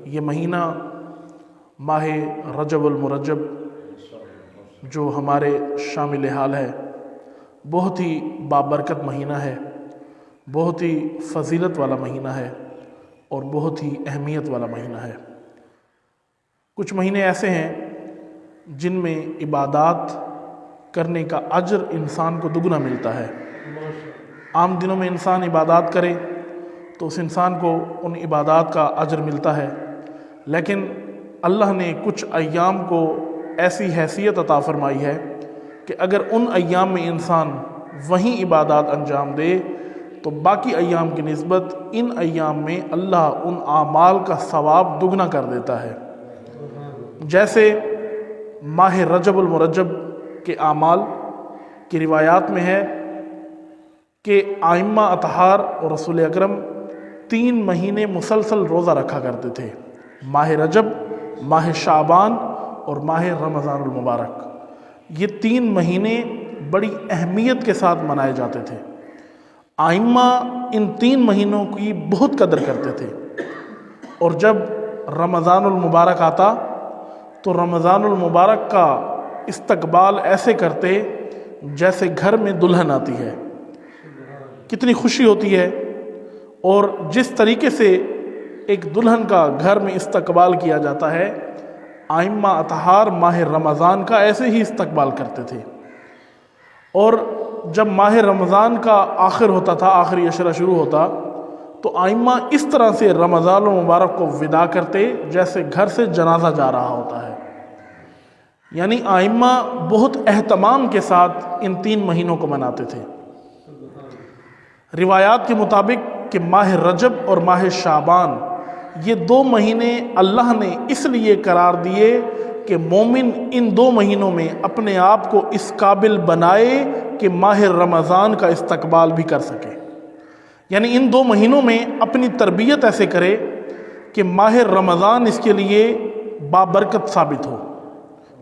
یہ مہینہ ماہ رجب المرجب جو ہمارے شامل حال ہے بہت ہی بابرکت مہینہ ہے، بہت ہی فضیلت والا مہینہ ہے اور بہت ہی اہمیت والا مہینہ ہے۔ کچھ مہینے ایسے ہیں جن میں عبادات کرنے کا اجر انسان کو دگنا ملتا ہے۔ عام دنوں میں انسان عبادات کرے تو اس انسان کو ان عبادات کا اجر ملتا ہے، لیکن اللہ نے کچھ ایام کو ایسی حیثیت عطا فرمائی ہے کہ اگر ان ایام میں انسان وہیں عبادات انجام دے تو باقی ایام کی نسبت ان ایام میں اللہ ان اعمال کا ثواب دگنا کر دیتا ہے۔ جیسے ماہ رجب المرجب کے اعمال کی روایات میں ہے کہ ائمہ اطہار اور رسول اکرم 3 مہینے مسلسل روزہ رکھا کرتے تھے، ماہ رجب، ماہ شعبان اور ماہ رمضان المبارک۔ یہ 3 مہینے بڑی اہمیت کے ساتھ منائے جاتے تھے۔ ائمہ ان 3 مہینوں کی بہت قدر کرتے تھے، اور جب رمضان المبارک آتا تو رمضان المبارک کا استقبال ایسے کرتے جیسے گھر میں دلہن آتی ہے۔ کتنی خوشی ہوتی ہے، اور جس طریقے سے ایک دلہن کا گھر میں استقبال کیا جاتا ہے، ائمہ اطہار ماہ رمضان کا ایسے ہی استقبال کرتے تھے۔ اور جب ماہ رمضان کا آخر ہوتا تھا، آخری عشرہ شروع ہوتا، تو ائمہ اس طرح سے رمضان المبارک کو وداع کرتے جیسے گھر سے جنازہ جا رہا ہوتا ہے۔ یعنی ائمہ بہت اہتمام کے ساتھ ان 3 مہینوں کو مناتے تھے۔ روایات کے مطابق کہ ماہ رجب اور ماہ شعبان یہ 2 مہینے اللہ نے اس لیے قرار دیے کہ مومن ان 2 مہینوں میں اپنے آپ کو اس قابل بنائے کہ ماہ رمضان کا استقبال بھی کر سکے۔ یعنی ان 2 مہینوں میں اپنی تربیت ایسے کرے کہ ماہ رمضان اس کے لیے بابرکت ثابت ہو۔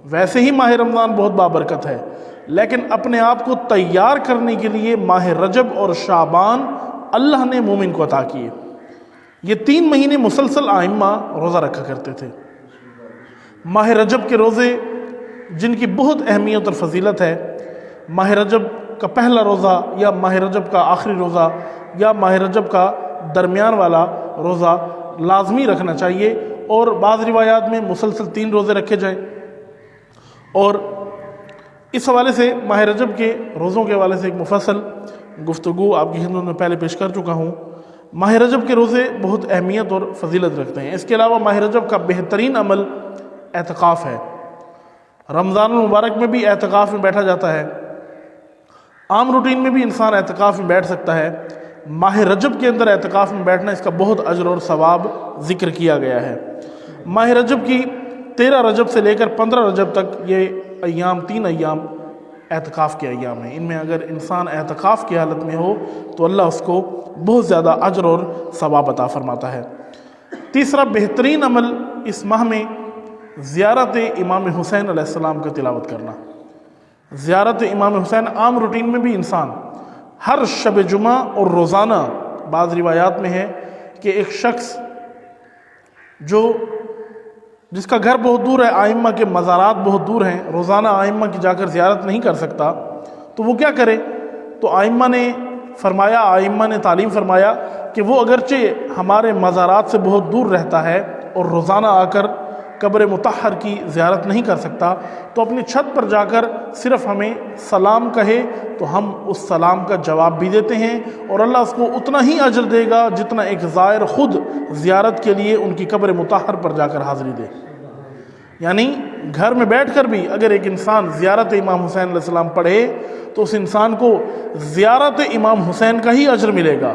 ویسے ہی ماہ رمضان بہت بابرکت ہے، لیکن اپنے آپ کو تیار کرنے کے لیے ماہ رجب اور شعبان اللہ نے مومن کو عطا کیے۔ یہ 3 مہینے مسلسل ائمہ روزہ رکھا کرتے تھے۔ ماہ رجب کے روزے جن کی بہت اہمیت اور فضیلت ہے، ماہ رجب کا پہلا روزہ یا ماہ رجب کا آخری روزہ یا ماہ رجب کا درمیان والا روزہ لازمی رکھنا چاہیے، اور بعض روایات میں مسلسل 3 روزے رکھے جائیں۔ اور اس حوالے سے ماہ رجب کے روزوں کے حوالے سے ایک مفصل گفتگو آپ کی خدمت میں پہلے پیش کر چکا ہوں۔ ماہ رجب کے روزے بہت اہمیت اور فضیلت رکھتے ہیں۔ اس کے علاوہ ماہ رجب کا بہترین عمل اعتکاف ہے۔ رمضان المبارک میں بھی اعتکاف میں بیٹھا جاتا ہے، عام روٹین میں بھی انسان اعتکاف میں بیٹھ سکتا ہے۔ ماہ رجب کے اندر اعتکاف میں بیٹھنا، اس کا بہت اجر اور ثواب ذکر کیا گیا ہے۔ ماہ رجب کی 13 رجب سے لے کر 15 رجب تک یہ ایام 3 ایام اعتکاف کے ایام ہیں۔ ان میں اگر انسان اعتکاف کی حالت میں ہو تو اللہ اس کو بہت زیادہ اجر اور ثواب عطا فرماتا ہے۔ تیسرا بہترین عمل اس ماہ میں زیارت امام حسین علیہ السلام کا تلاوت کرنا۔ زیارت امام حسین عام روٹین میں بھی انسان ہر شب جمعہ اور روزانہ، بعض روایات میں ہے کہ ایک شخص جس کا گھر بہت دور ہے، ائمہ کے مزارات بہت دور ہیں، روزانہ ائمہ کی جا کر زیارت نہیں کر سکتا، تو وہ کیا کرے؟ تو ائمہ نے تعلیم فرمایا کہ وہ اگرچہ ہمارے مزارات سے بہت دور رہتا ہے اور روزانہ آ کر قبر مطہر کی زیارت نہیں کر سکتا، تو اپنی چھت پر جا کر صرف ہمیں سلام کہے تو ہم اس سلام کا جواب بھی دیتے ہیں، اور اللہ اس کو اتنا ہی اجر دے گا جتنا ایک زائر خود زیارت کے لیے ان کی قبر مطہر پر جا کر حاضری دے۔ یعنی گھر میں بیٹھ کر بھی اگر ایک انسان زیارت امام حسین علیہ السلام پڑھے تو اس انسان کو زیارت امام حسین کا ہی اجر ملے گا۔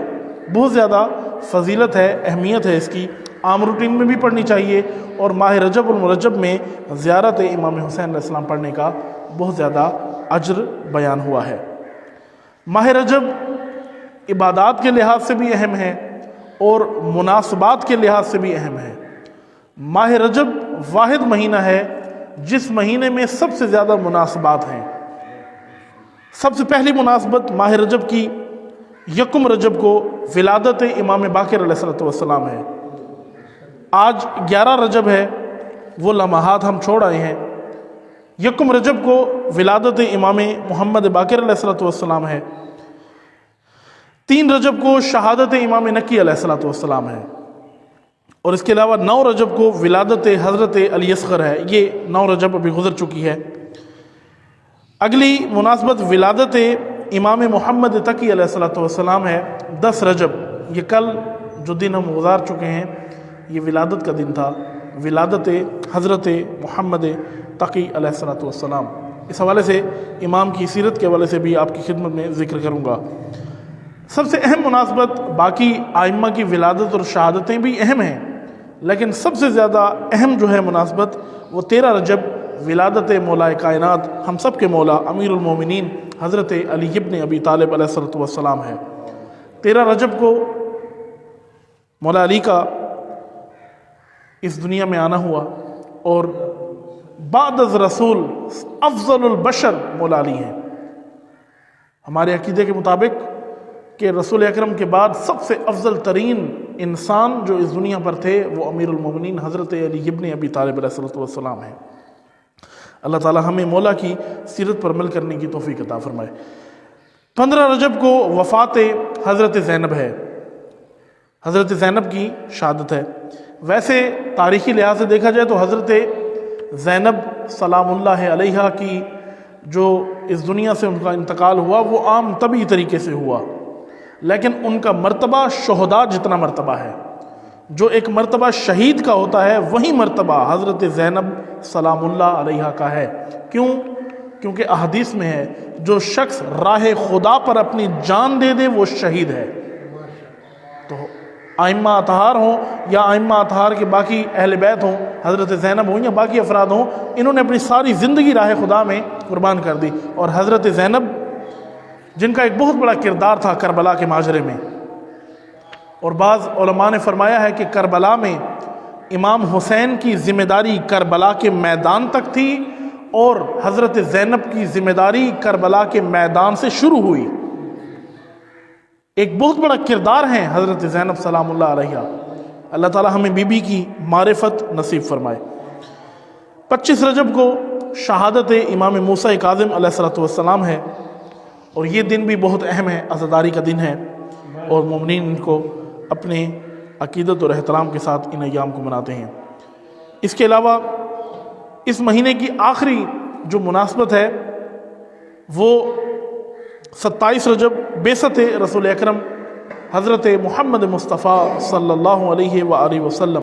بہت زیادہ فضیلت ہے، اہمیت ہے اس کی، عام روٹین میں بھی پڑھنی چاہیے، اور ماہ رجب المرجب میں زیارت امام حسین علیہ السلام پڑھنے کا بہت زیادہ اجر بیان ہوا ہے۔ ماہ رجب عبادات کے لحاظ سے بھی اہم ہے اور مناسبات کے لحاظ سے بھی اہم ہے۔ ماہ رجب واحد مہینہ ہے جس مہینے میں سب سے زیادہ مناسبات ہیں۔ سب سے پہلی مناسبت ماہ رجب کی 1 رجب کو ولادت امام باقر علیہ السلام ہے۔ آج 11 رجب ہے، وہ لمحات ہم چھوڑ آئے ہیں۔ 1 رجب کو ولادت امام محمد باقر علیہ السلام ہے۔ 3 رجب کو شہادت امام نقی علیہ السلام ہے، اور اس کے علاوہ 9 رجب کو ولادت حضرت علی اصغر ہے۔ یہ 9 رجب ابھی گزر چکی ہے۔ اگلی مناسبت ولادت امام محمد تقی علیہ السلام ہے، 10 رجب۔ یہ کل جو دن ہم گزار چکے ہیں یہ ولادت کا دن تھا، ولادت حضرت محمد تقی علیہ السلام۔ اس حوالے سے امام کی سیرت کے حوالے سے بھی آپ کی خدمت میں ذکر کروں گا۔ سب سے اہم مناسبت، باقی ائمہ کی ولادت اور شہادتیں بھی اہم ہیں، لیکن سب سے زیادہ اہم جو ہے مناسبت وہ 13 رجب ولادت مولا کائنات، ہم سب کے مولا امیر المومنین حضرت علی ابن ابی طالب علیہ السلام ہے۔ 13 رجب کو مولا علی کا اس دنیا میں آنا ہوا، اور بعد از رسول افضل البشر مولا علی ہیں۔ ہمارے عقیدے کے مطابق کہ رسول اکرم کے بعد سب سے افضل ترین انسان جو اس دنیا پر تھے وہ امیر المومنین حضرت علی ابن ابی طالب علیہ السلام ہیں۔ اللہ تعالی ہمیں مولا کی سیرت پر عمل کرنے کی توفیق عطا فرمائے۔ 15 رجب کو وفات حضرت زینب ہے، حضرت زینب کی شہادت ہے۔ ویسے تاریخی لحاظ سے دیکھا جائے تو حضرت زینب سلام اللہ علیہا کی جو اس دنیا سے ان کا انتقال ہوا وہ عام طبعی طریقے سے ہوا، لیکن ان کا مرتبہ شہداء جتنا مرتبہ ہے، جو ایک مرتبہ شہید کا ہوتا ہے وہی مرتبہ حضرت زینب سلام اللہ علیہا کا ہے۔ کیونکہ احادیث میں ہے جو شخص راہ خدا پر اپنی جان دے دے وہ شہید ہے۔ تو ائمہ اطہار ہوں یا ائمہ اطہار کے باقی اہل بیت ہوں، حضرت زینب ہوں یا باقی افراد ہوں، انہوں نے اپنی ساری زندگی راہ خدا میں قربان کر دی۔ اور حضرت زینب جن کا ایک بہت بڑا کردار تھا کربلا کے ماجرے میں، اور بعض علماء نے فرمایا ہے کہ کربلا میں امام حسین کی ذمہ داری کربلا کے میدان تک تھی، اور حضرت زینب کی ذمہ داری کربلا کے میدان سے شروع ہوئی۔ ایک بہت بڑا کردار ہیں حضرت زینب سلام اللہ علیہا۔ اللہ تعالی ہمیں بی بی کی معرفت نصیب فرمائے۔ 25 رجب کو شہادت امام موسیٰ کاظم علیہ السلام ہے، اور یہ دن بھی بہت اہم ہے، عزاداری کا دن ہے، اور مومنین ان کو اپنے عقیدت اور احترام کے ساتھ ان ایام کو مناتے ہیں۔ اس کے علاوہ اس مہینے کی آخری جو مناسبت ہے وہ 27 رجب بعثت رسول اکرم حضرت محمد مصطفیٰ صلی اللہ علیہ وآلہ وسلم